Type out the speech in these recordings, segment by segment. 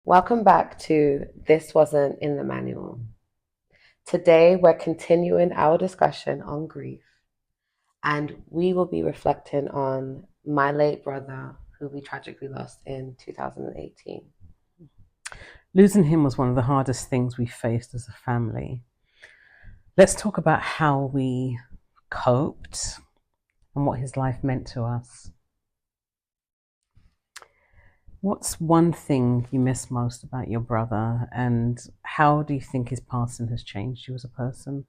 Welcome back to This Wasn't in the Manual. Today, we're continuing our discussion on grief, and we will be reflecting on my late brother, who we tragically lost in 2018. Losing him was one of the hardest things we faced as a family. Let's talk about how we coped and what his life meant to us. What's one thing you miss most about your brother, and how do you think his passing has changed you as a person?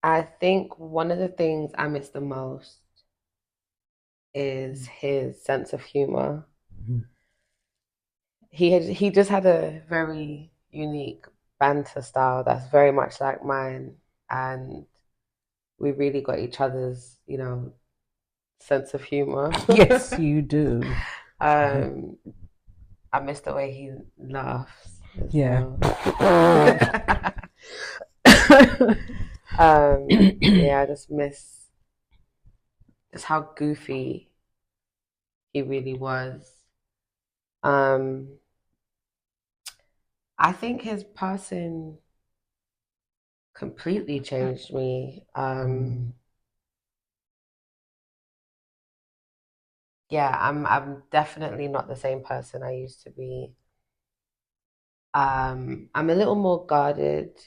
I think one of the things I miss the most is his sense of humor. Mhm. He just had a very unique banter style that's very much like mine, and we really got each other's, sense of humor. Yes, you do. um, I miss the way he laughs as Yeah. well. Yeah, I just miss just how goofy he really was. Um, I think his passing completely changed me. Yeah, I'm definitely not the same person I used to be. I'm a little more guarded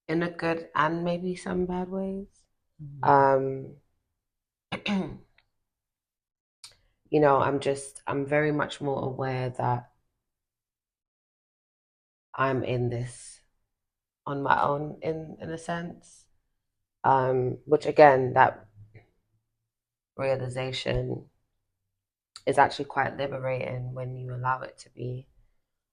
in a good and maybe some bad ways. Um, I'm very much more aware that I'm in this on my own in a sense. Which again, that realization is actually quite liberating when you allow it to be.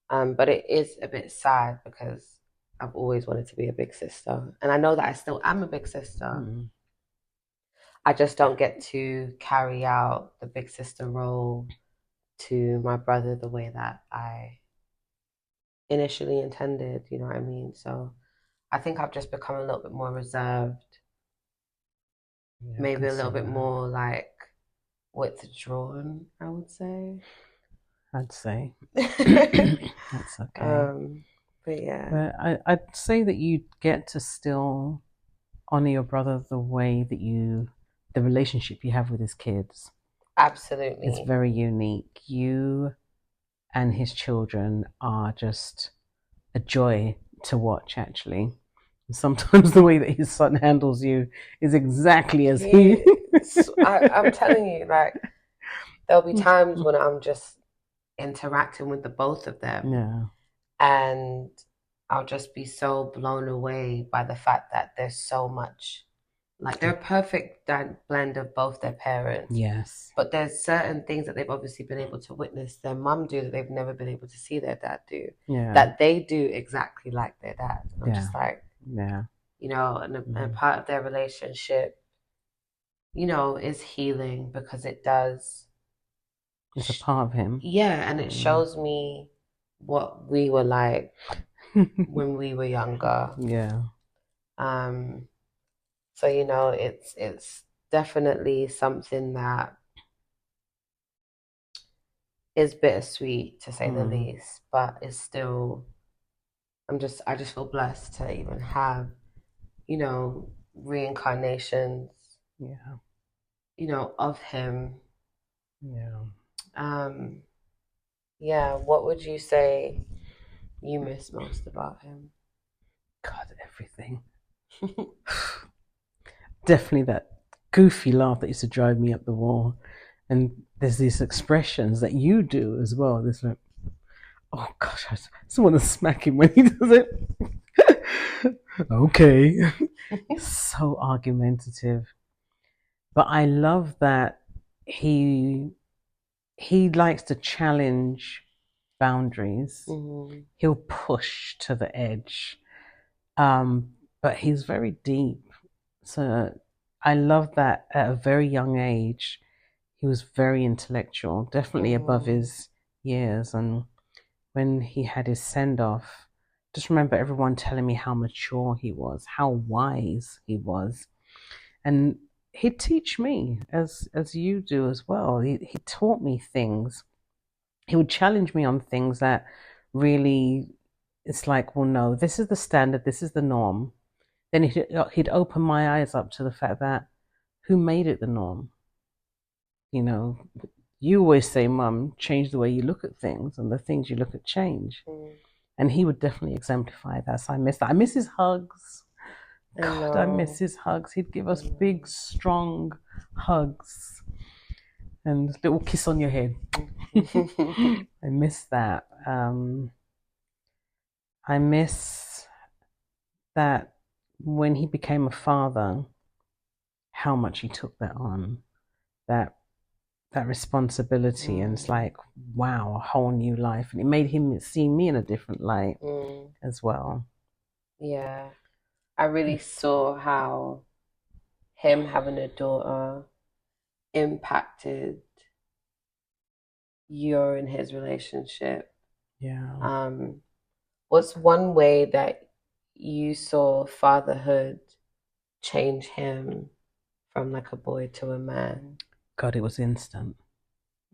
But it is a bit sad because I've always wanted to be a big sister. And I know that I still am a big sister. Mm. I just don't get to carry out the big sister role to my brother the way that I initially intended, you know what I mean? So I think I've just become a little bit more reserved, Yeah, I maybe can a little see bit that. more like withdrawn, I would say. I'd say that's okay. um, but yeah, I'd say that you get to still honor your brother the way that the relationship you have with his kids is absolutely. very unique. You and his children are just a joy to watch, actually. Sometimes the way that his son handles you is exactly as he. I'm telling you, like, there'll be times when I'm just interacting with the both of them, Yeah, and I'll just be so blown away by the fact that there's so much, like, they're a perfect blend of both their parents. yes, But there's certain things that they've obviously been able to witness their mum do that they've never been able to see their dad do, yeah, that they do exactly like their dad. And I'm yeah, just like, yeah. and a part of their relationship, is healing because it does, It's a part of him. yeah, and it Mm. shows me what we were like when we were younger. Yeah, Um, so it's definitely something that is bittersweet to say the mm. least, but it's still I just feel blessed to even have, reincarnations, Yeah, of him. yeah. Um, yeah, what would you say you miss most about him? God, everything. Definitely that goofy laugh that used to drive me up the wall. And there's these expressions that you do as well. There's like, oh gosh, I just want to smack him when he does it. Okay. So argumentative. But I love that he he likes to challenge boundaries. Hmm. He'll push to the edge. But he's very deep. So I love that at a very young age, he was very intellectual, definitely above Hmm. his years. And when he had his send off, just remember everyone telling me how mature he was, how wise he was. And he'd teach me as you do as well. He taught me things he would challenge me on things that really, it's like, well, no, this is the standard, this is the norm. Then he'd open my eyes up to the fact that who made it the norm? You know, you always say, Mum, change the way you look at things, and the things you look at change. Mm. And he would definitely exemplify that. So I miss that. I miss his hugs. I God, I miss know. his hugs. He'd give I us big, know. strong hugs and a little kiss on your head. I miss that. I miss that when he became a father, how much he took that on. That that responsibility, and it's Mm. like, wow, a whole new life, and it made him see me in a different light Mm. as well. Yeah. I really saw how him having a daughter impacted you and his relationship. Yeah. Um, what's one way that you saw fatherhood change him from like a boy to a man? God, it was instant.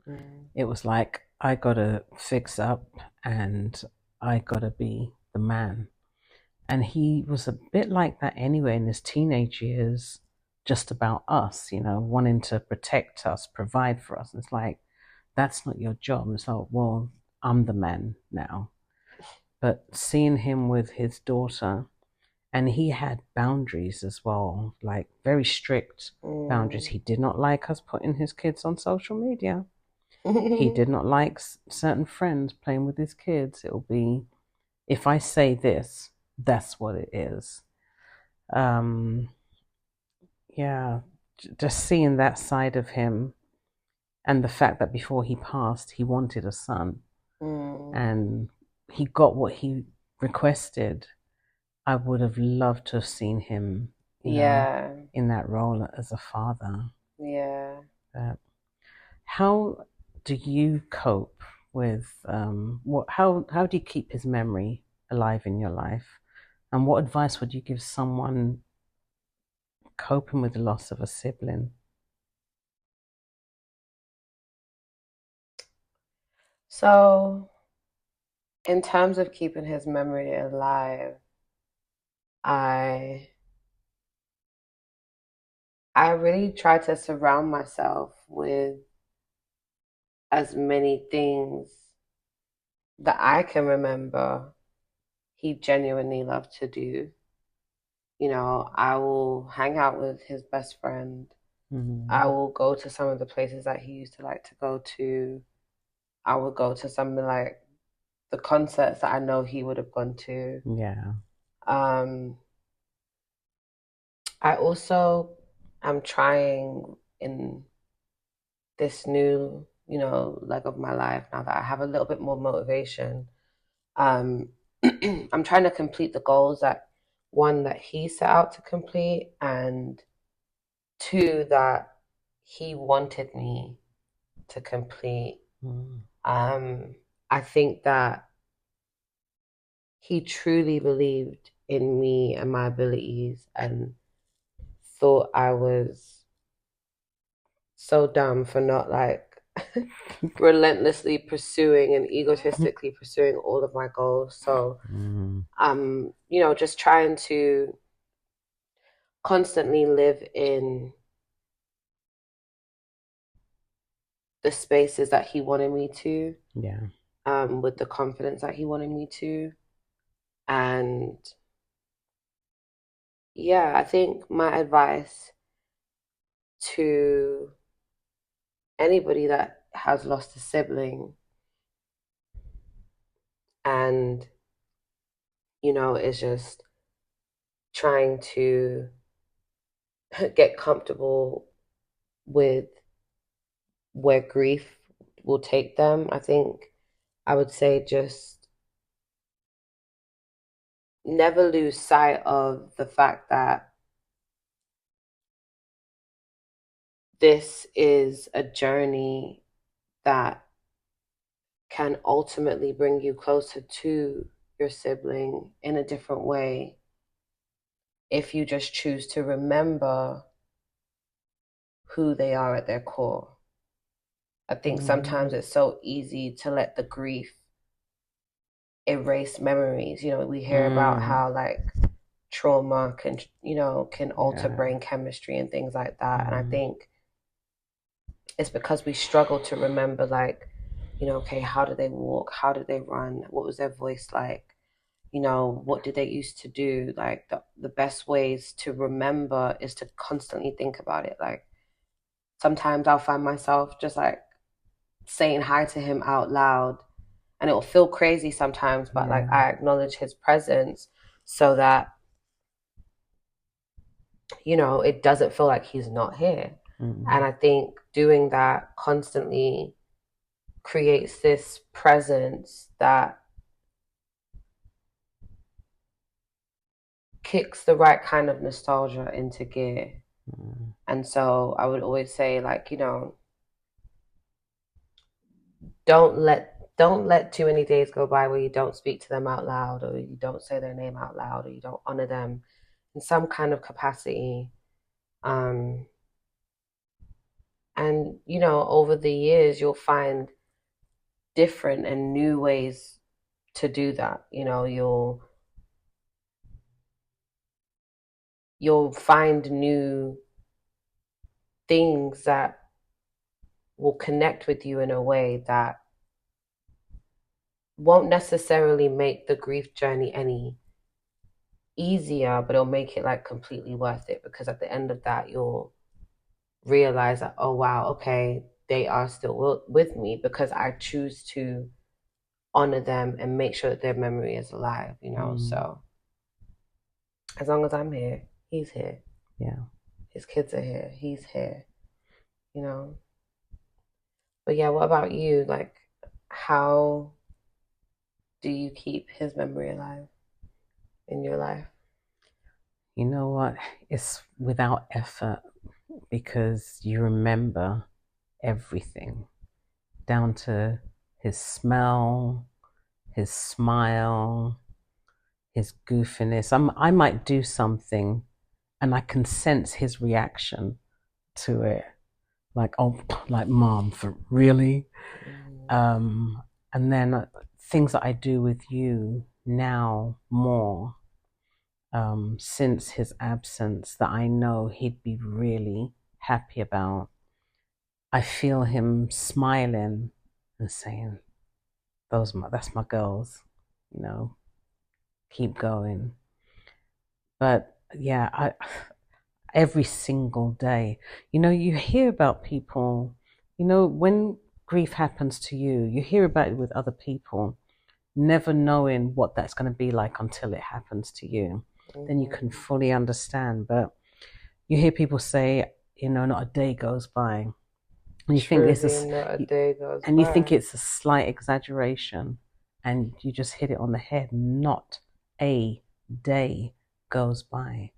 Mm. It was like, I gotta fix up and I gotta be the man. And he was a bit like that anyway in his teenage years, just about us, wanting to protect us, provide for us. And it's like, that's not your job. And it's like, well, I'm the man now. But seeing him with his daughter, and he had boundaries as well, like very strict boundaries. Mm. He did not like us putting his kids on social media. He did not like certain friends playing with his kids. It'll be, if I say this, that's what it is. Um, yeah, just seeing that side of him, and the fact that before he passed, he wanted a son, Mm. and he got what he requested. I would have loved to have seen him, Yeah. in that role as a father. Yeah. But how do you cope with what? How do you keep his memory alive in your life? And what advice would you give someone coping with the loss of a sibling? So, in terms of keeping his memory alive, I I really try to surround myself with as many things that I can remember he genuinely loved to do. I will hang out with his best friend. I Mm, will go to some of the places that he used to like to go to. I would go to some of like the concerts that I know he would have gone to. yeah. Um, I also am trying in this new, leg of my life now that I have a little bit more motivation. Um, I'm trying to complete the goals that one that he set out to complete, and two that he wanted me to complete. Mm, I think that he truly believed in me and my abilities and thought I was so dumb for not like relentlessly pursuing and egotistically pursuing all of my goals. So mm, just trying to constantly live in the spaces that he wanted me to, yeah. with the confidence that he wanted me to. And yeah, I think my advice to anybody that has lost a sibling and, is just trying to get comfortable with where grief will take them. I think I would say just never lose sight of the fact that this is a journey that can ultimately bring you closer to your sibling in a different way if you just choose to remember who they are at their core. I think sometimes Mm, it's so easy to let the grief erase memories. You know, we hear about mm, how like trauma can, can alter yeah. brain chemistry and things like that. And I Mm, think it's because we struggle to remember, like, okay, how do they walk? How did they run? What was their voice like? What did they used to do? Like, the best ways to remember is to constantly think about it. Like, sometimes I'll find myself just like saying hi to him out loud, and it will feel crazy sometimes, but like yeah. I acknowledge his presence so that, it doesn't feel like he's not here. And Mm, I think doing that constantly creates this presence that kicks the right kind of nostalgia into gear. mm, And so I would always say, like, don't let too many days go by where you don't speak to them out loud, or you don't say their name out loud, or you don't honor them in some kind of capacity. Um, and over the years, you'll find different and new ways to do that. You'll find new things that will connect with you in a way that won't necessarily make the grief journey any easier, but it'll make it like completely worth it, because at the end of that, you'll realize that, oh wow, okay, they are still with me because I choose to honor them and make sure that their memory is alive. mm, So as long as I'm here, he's here. yeah. His kids are here, he's here, you know. But yeah, what about you? Like, how do you keep his memory alive in your life? You know what? It's without effort because you remember everything down to his smell, his smile, his goofiness. I might do something and I can sense his reaction to it. Like, oh, like, mom, for really? Mm, Um, and then things that I do with you now more since his absence that I know he'd be really happy about. I feel him smiling and saying, that's my girls, you know, keep going. But yeah, every single day, you hear about people, when grief happens to you, you hear about it with other people, never knowing what that's going to be like until it happens to you. Then you can mhm. fully understand. But you hear people say, not a day goes by, and you think this Truly, is, not a day goes and you think by. it's a slight exaggeration, and you just hit it on the head. Not a day goes by,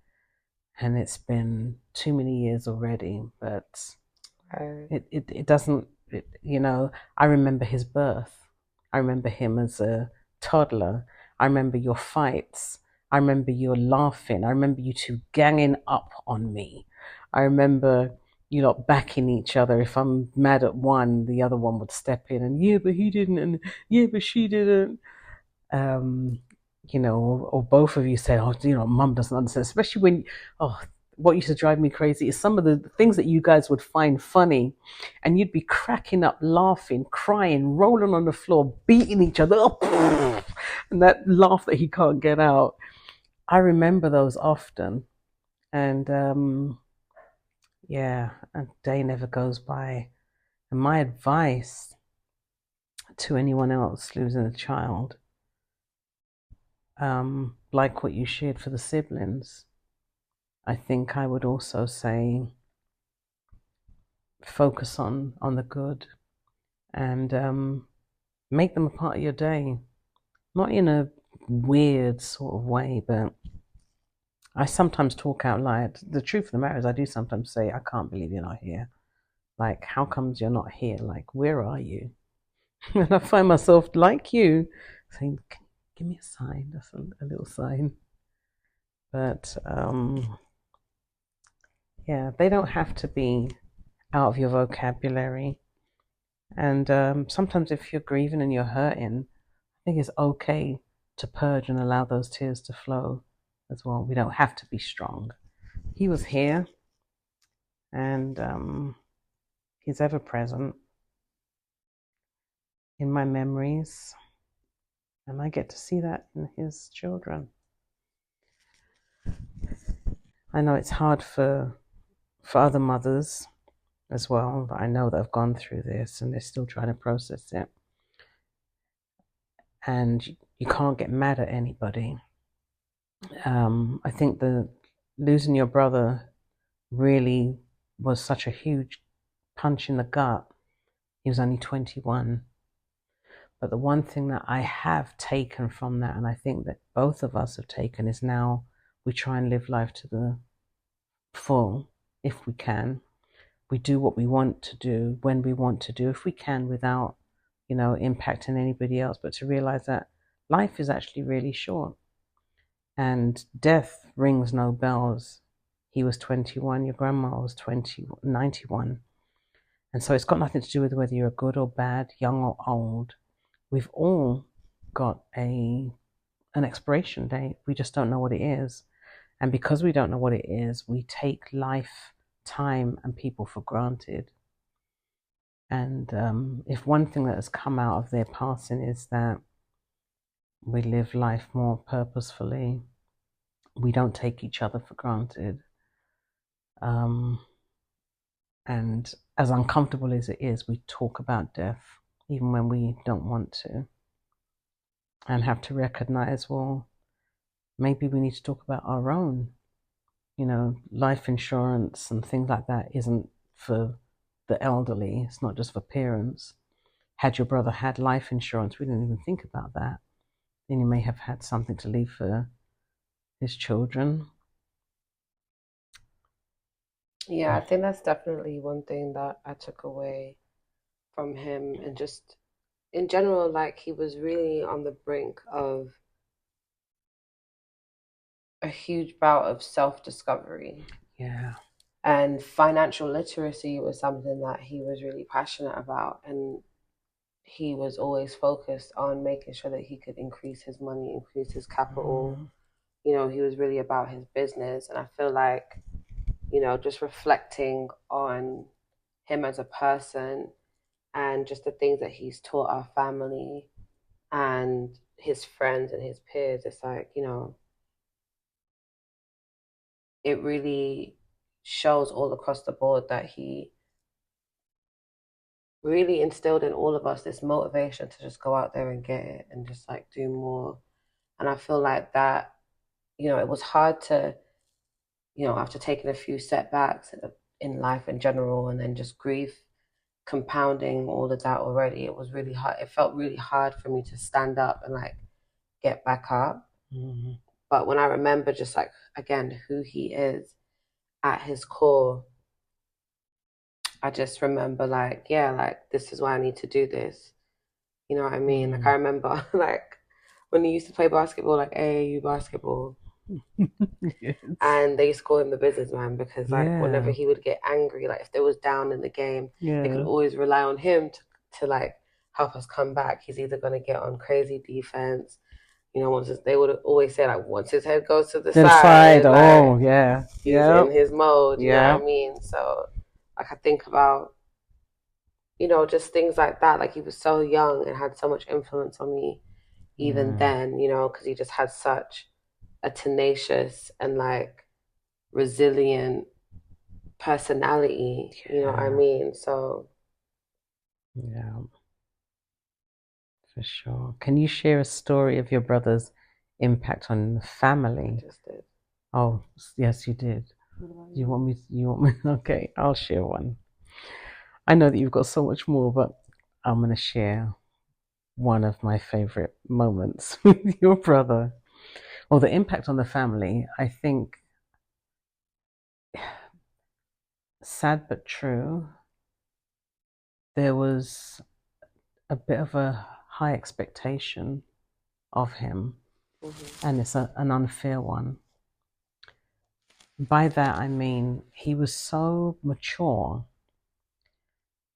and it's been too many years already. But Right. it doesn't. I remember his birth. I remember him as a toddler. I remember your fights. I remember you laughing. I remember you two ganging up on me. I remember you lot backing each other. If I'm mad at one, the other one would step in and, yeah, but he didn't, and yeah, but she didn't. Um, or both of you say, oh, mum doesn't understand, especially when, oh, what used to drive me crazy is some of the things that you guys would find funny, and you'd be cracking up, laughing, crying, rolling on the floor, beating each other up, and that laugh that he can't get out. I remember those often, and yeah, a day never goes by. And my advice to anyone else losing a child, like what you shared for the siblings, I think I would also say focus on the good, and make them a part of your day, not in a weird sort of way, but I sometimes talk out loud. The truth of the matter is, I do sometimes say, I can't believe you're not here. Like, how comes you're not here? Like, where are you? And I find myself, like you, saying, give me a sign. That's a little sign. But yeah, they don't have to be out of your vocabulary. And sometimes if you're grieving and you're hurting, I think it's okay to purge and allow those tears to flow as well. We don't have to be strong. He was here, and he's ever present in my memories, and I get to see that in his children. I know it's hard for other mothers as well, but I know that I've gone through this and they're still trying to process it. And you can't get mad at anybody. I think the losing your brother really was such a huge punch in the gut. He was only 21. But the one thing that I have taken from that, and I think that both of us have taken, is now we try and live life to the full if we can. We do what we want to do when we want to do, if we can, without, impacting anybody else. But to realize that life is actually really short and death rings no bells. He was 21, your grandma was 91. And so it's got nothing to do with whether you're good or bad, young or old. We've all got an expiration date. We just don't know what it is. And because we don't know what it is, we take life, time, and people for granted. And if one thing that has come out of their passing is that we live life more purposefully, we don't take each other for granted. And as uncomfortable as it is, we talk about death, even when we don't want to. And have to recognize, well, maybe we need to talk about our own. Life insurance and things like that isn't for the elderly. It's not just for parents. Had your brother had life insurance, we didn't even think about that. Then he may have had something to leave for his children. Yeah, I think that's definitely one thing that I took away from him, and just in general, like he was really on the brink of a huge bout of self-discovery. Yeah. And financial literacy was something that he was really passionate about. And he was always focused on making sure that he could increase his money, increase his capital. Mm. He was really about his business. And I feel like, just reflecting on him as a person and just the things that he's taught our family and his friends and his peers, it's like, it really shows all across the board that he really instilled in all of us this motivation to just go out there and get it and just like do more. And I feel like that, it was hard to, after taking a few setbacks in life in general, and then just grief compounding all of that already, it was really hard. It felt really hard for me to stand up and like get back up. Mm-hmm. But when I remember just like, again, who he is at his core, I just remember like, yeah, like this is why I need to do this. You know what I mean? Like I remember like when he used to play basketball, like AAU basketball, Yes. and they used to call him the businessman because like whenever Yeah. he would get angry, like if they was down in the game, they could Yeah. always rely on him to like help us come back. He's either gonna get on crazy defense, they would always say like once his head goes to the To the side. side, like Oh, yeah. he's Yep. in his mode, you know what I Yeah. mean? So like I think about, just things like that. Like he was so young and had so much influence on me even Yeah. then, because he just had such a tenacious and like resilient personality, you know what I Yeah. mean? So Yeah. For sure. Can you share a story of your brother's impact on the I family? just did. Oh, yes, you did. What about Do you you? want me? You want me? Okay, I'll share one. I know that you've got so much more, but I'm going to share one of my favorite moments with your brother. Well, the impact on the family, I think, sad but true, there was a bit of a high expectation of him, Mm-hmm. and it's an unfair one. By that, I mean he was so mature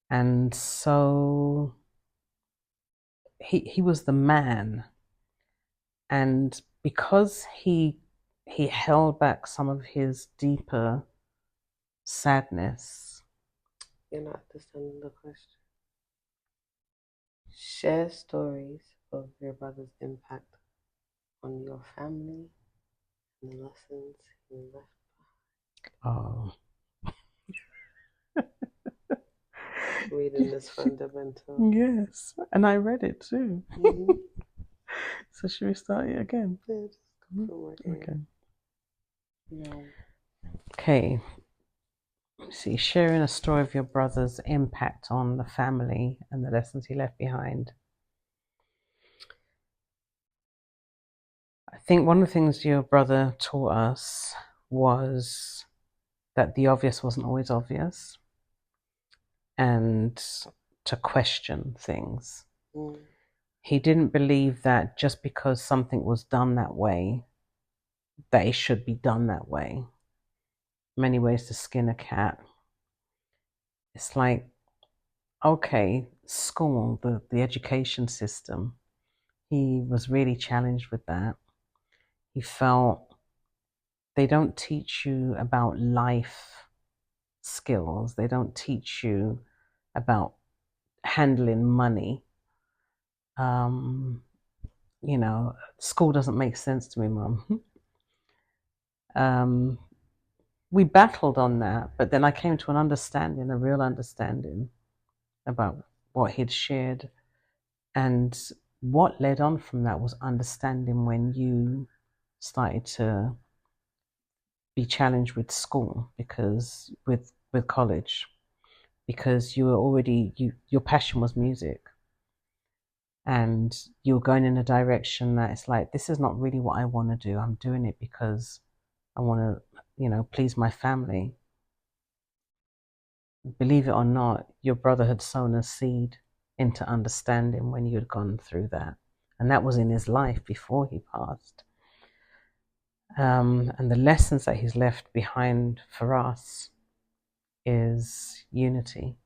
And so he was the man, and because he held back some of his deeper sadness. You're not understanding the question. Share stories of your brother's impact on your family and the lessons he left. Oh, Reading is fundamental. yes, and I read it too. Mm-hmm. So should we start it again? Yeah, just go from right here. Okay. No. Okay. See, sharing a story of your brother's impact on the family and the lessons he left behind. I think one of the things your brother taught us was that the obvious wasn't always obvious, and to question things. Mm. He didn't believe that just because something was done that way, that it should be done that way. Many ways to skin a cat. It's like, okay, school, the education system, he was really challenged with that. He felt they don't teach you about life skills, they don't teach you about handling money. Um, school doesn't make sense to me, Mum. um, we battled on that, but then I came to an understanding, a real understanding about what he'd shared. And what led on from that was understanding when you started to be challenged with school, because with college, because you were already your passion was music, and you were going in a direction that it's like, this is not really what I want to do. I'm doing it because I want to, please my family. Believe it or not, your brother had sown a seed into understanding when you had gone through that. And that was in his life before he passed. And the lessons that he's left behind for us is unity,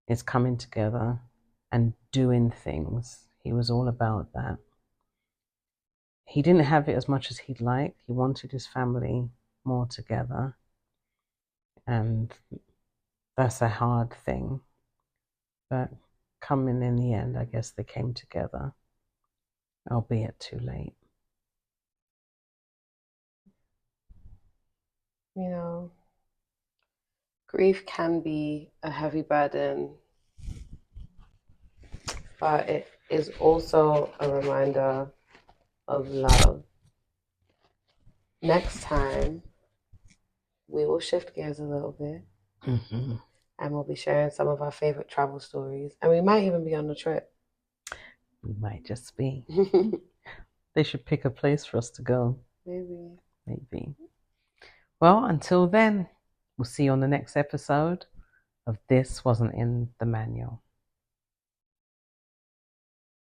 is coming together and doing things. He was all about that. He didn't have it as much as he'd like. He wanted his family more together. And that's a hard thing. But coming in the end, I guess they came together, albeit too late. You know, grief can be a heavy burden, but it is also a reminder of love. Next time, we will shift gears a little bit, Mm-hmm. and we'll be sharing some of our favorite travel stories, and we might even be on a trip. We might just be. They should pick a place for us to go. Maybe. Well, until then, we'll see you on the next episode of This Wasn't in the Manual.